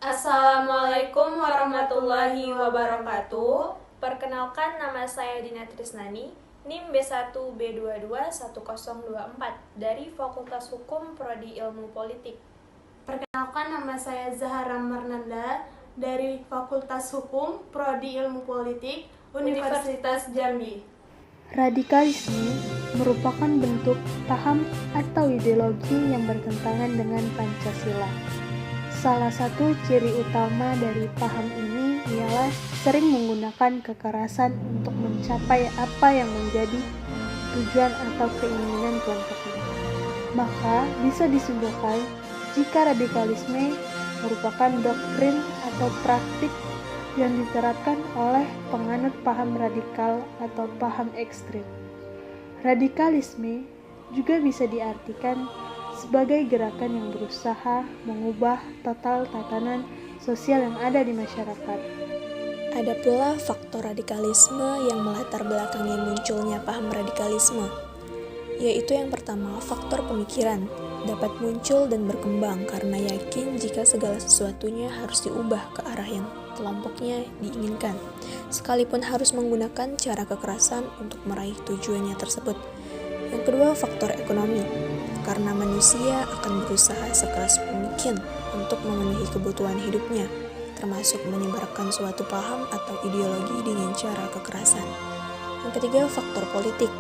Assalamualaikum warahmatullahi wabarakatuh. Perkenalkan, nama saya Dina Trisnani, NIM B1B221024 dari Fakultas Hukum Prodi Ilmu Politik. Perkenalkan, nama saya Zahara Marnanda dari Fakultas Hukum Prodi Ilmu Politik Universitas Jambi. Radikalisme merupakan bentuk paham atau ideologi yang bertentangan dengan Pancasila. Salah satu ciri utama dari paham ini ialah sering menggunakan kekerasan untuk mencapai apa yang menjadi tujuan atau keinginan kelompoknya. Maka bisa disimpulkan jika radikalisme merupakan doktrin atau praktik yang diterapkan oleh penganut paham radikal atau paham ekstrem. Radikalisme juga bisa diartikan sebagai gerakan yang berusaha mengubah total tatanan sosial yang ada di masyarakat. Ada pula faktor radikalisme yang melatar belakangi munculnya paham radikalisme, yaitu yang pertama, faktor pemikiran dapat muncul dan berkembang karena yakin jika segala sesuatunya harus diubah ke arah yang kelompoknya diinginkan, sekalipun harus menggunakan cara kekerasan untuk meraih tujuannya tersebut. Yang kedua, faktor ekonomi, karena manusia akan berusaha sekeras mungkin untuk memenuhi kebutuhan hidupnya, termasuk menyebarkan suatu paham atau ideologi dengan cara kekerasan. Yang ketiga, faktor politik.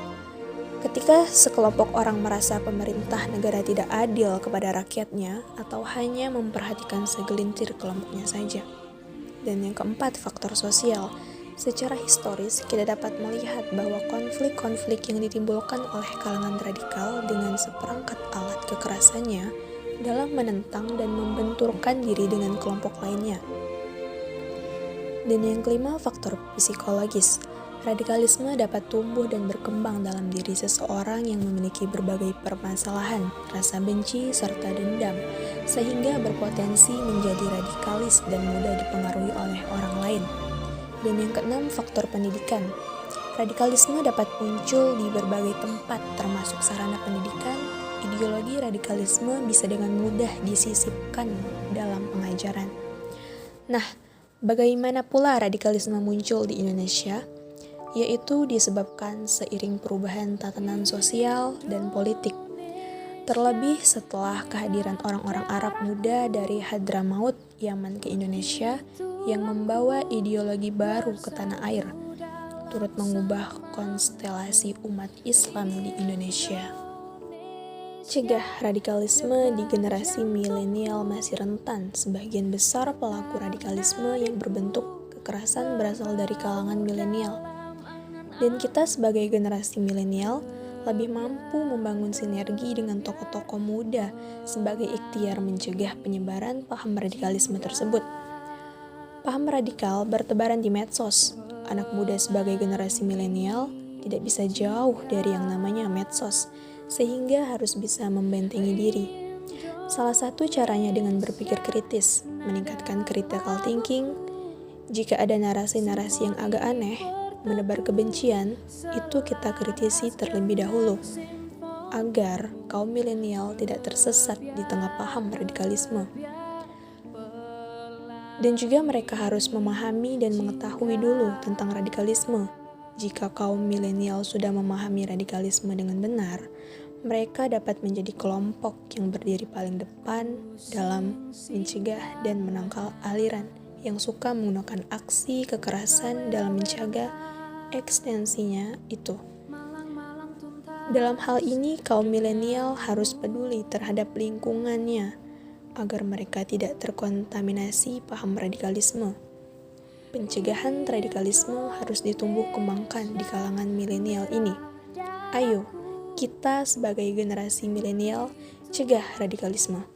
Ketika sekelompok orang merasa pemerintah negara tidak adil kepada rakyatnya atau hanya memperhatikan segelintir kelompoknya saja. Dan yang keempat, faktor sosial. Secara historis, kita dapat melihat bahwa konflik-konflik yang ditimbulkan oleh kalangan radikal dengan seperangkat alat kekerasannya dalam menentang dan membenturkan diri dengan kelompok lainnya. Dan yang kelima, faktor psikologis. Radikalisme dapat tumbuh dan berkembang dalam diri seseorang yang memiliki berbagai permasalahan, rasa benci, serta dendam, sehingga berpotensi menjadi radikalis dan mudah dipengaruhi oleh orang lain. Dan yang keenam, faktor pendidikan. Radikalisme dapat muncul di berbagai tempat, termasuk sarana pendidikan. Ideologi radikalisme bisa dengan mudah disisipkan dalam pengajaran. Nah, bagaimana pula radikalisme muncul di Indonesia? Yaitu disebabkan seiring perubahan tatanan sosial dan politik. Terlebih setelah kehadiran orang-orang Arab muda dari Hadramaut, Yaman ke Indonesia yang membawa ideologi baru ke tanah air, turut mengubah konstelasi umat Islam di Indonesia. Cegah radikalisme di generasi milenial masih rentan. Sebagian besar pelaku radikalisme yang berbentuk kekerasan berasal dari kalangan milenial. Dan kita sebagai generasi milenial lebih mampu membangun sinergi dengan tokoh-tokoh muda sebagai ikhtiar mencegah penyebaran paham radikalisme tersebut. Paham radikal bertebaran di medsos. Anak muda sebagai generasi milenial tidak bisa jauh dari yang namanya medsos, sehingga harus bisa membentengi diri. Salah satu caranya dengan berpikir kritis, meningkatkan critical thinking. Jika ada narasi-narasi yang agak aneh, menebar kebencian, itu kita kritisi terlebih dahulu, agar kaum milenial tidak tersesat di tengah paham radikalisme. Dan juga mereka harus memahami dan mengetahui dulu tentang radikalisme. Jika kaum milenial sudah memahami radikalisme dengan benar, mereka dapat menjadi kelompok yang berdiri paling depan dalam mencegah dan menangkal aliran yang suka menggunakan aksi kekerasan dalam mencegah ekstensinya itu. Dalam hal ini, kaum milenial harus peduli terhadap lingkungannya agar mereka tidak terkontaminasi paham radikalisme. Pencegahan radikalisme harus ditumbuh kembangkan di kalangan milenial ini. Ayo, kita sebagai generasi milenial cegah radikalisme.